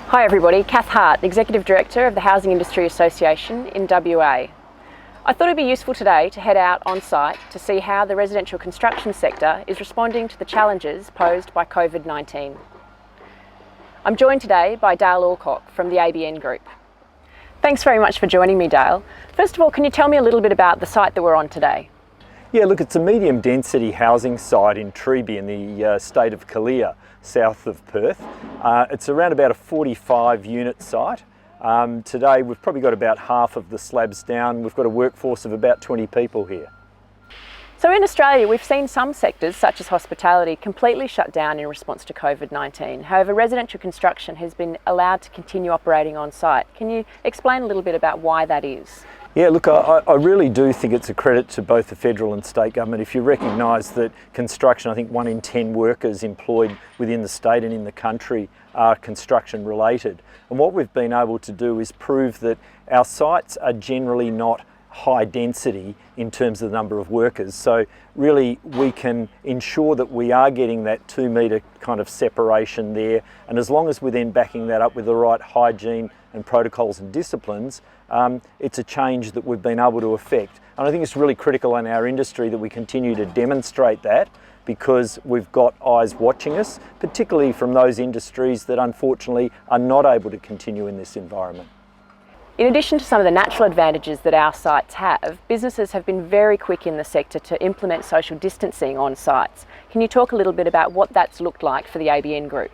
Hi everybody, Kath Hart, Executive Director of the Housing Industry Association in WA. I thought it'd be useful today to head out on site to see how the residential construction sector is responding to the challenges posed by COVID-19. I'm joined today by Dale Alcock from the ABN Group. Thanks very much for joining me, Dale. First of all, can you tell me a little bit about the site that we're on today? Yeah, look, it's a medium density housing site in Treeby in the state of Kalia, south of Perth. It's around about a 45 unit site. Today we've probably got about half of the slabs down. We've got a workforce of about 20 people here. So in Australia, we've seen some sectors, such as hospitality, completely shut down in response to COVID-19. However, residential construction has been allowed to continue operating on site. Can you explain a little bit about why that is? Yeah, look, I really do think it's a credit to both the federal and state government if you recognise that construction, I think 1 in 10 workers employed within the state and in the country are construction related. And what we've been able to do is prove that our sites are generally not high density in terms of the number of workers. So really we can ensure that we are getting that 2 metre kind of separation there, and as long as we're then backing that up with the right hygiene and protocols and disciplines, it's a change that we've been able to effect. And I think it's really critical in our industry that we continue to demonstrate that, because we've got eyes watching us, particularly from those industries that unfortunately are not able to continue in this environment. In addition to some of the natural advantages that our sites have, businesses have been very quick in the sector to implement social distancing on sites. Can you talk a little bit about what that's looked like for the ABN Group?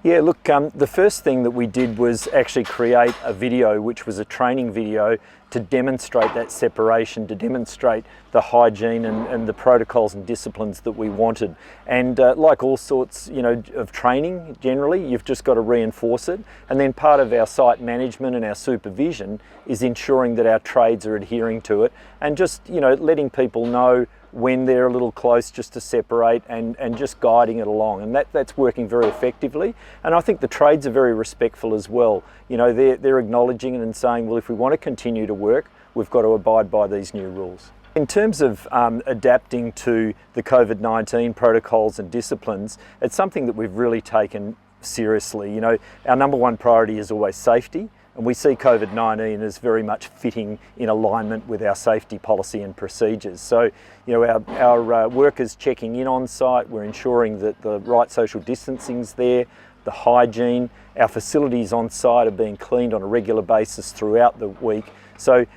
Yeah, look, the first thing that we did was actually create a video, which was a training video, to demonstrate that separation, to demonstrate the hygiene and the protocols and disciplines that we wanted. And like all sorts, of training, generally, you've just got to reinforce it. And then part of our site management and our supervision is ensuring that our trades are adhering to it, and just, letting people know when they're a little close, just to separate, and just guiding it along. And that's working very effectively. And I think the trades are very respectful as well. They're acknowledging it and saying, well, if we want to continue to work, we've got to abide by these new rules. In terms of adapting to the COVID-19 protocols and disciplines, it's something that we've really taken seriously. Our number one priority is always safety. And we see COVID-19 as very much fitting in alignment with our safety policy and procedures. So, our workers checking in on site, we're ensuring that the right social distancing's there, the hygiene, our facilities on site are being cleaned on a regular basis throughout the week. So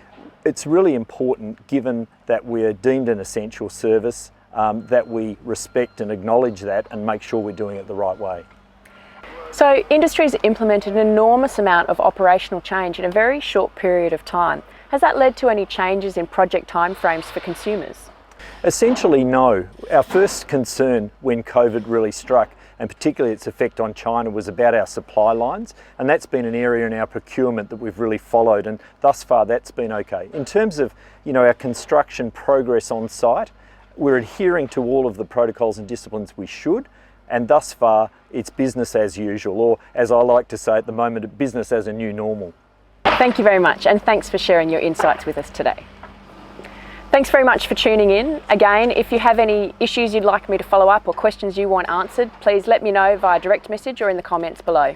it's really important, given that we're deemed an essential service, that we respect and acknowledge that and make sure we're doing it the right way. So industry's implemented an enormous amount of operational change in a very short period of time. Has that led to any changes in project timeframes for consumers? Essentially, no. Our first concern when COVID really struck, and particularly its effect on China, was about our supply lines, and that's been an area in our procurement that we've really followed, and thus far that's been okay. In terms of our construction progress on site, we're adhering to all of the protocols and disciplines we should, and thus far it's business as usual, or as I like to say at the moment, business as a new normal. Thank you very much, and thanks for sharing your insights with us today. Thanks very much for tuning in. Again, if you have any issues you'd like me to follow up or questions you want answered, please let me know via direct message or in the comments below.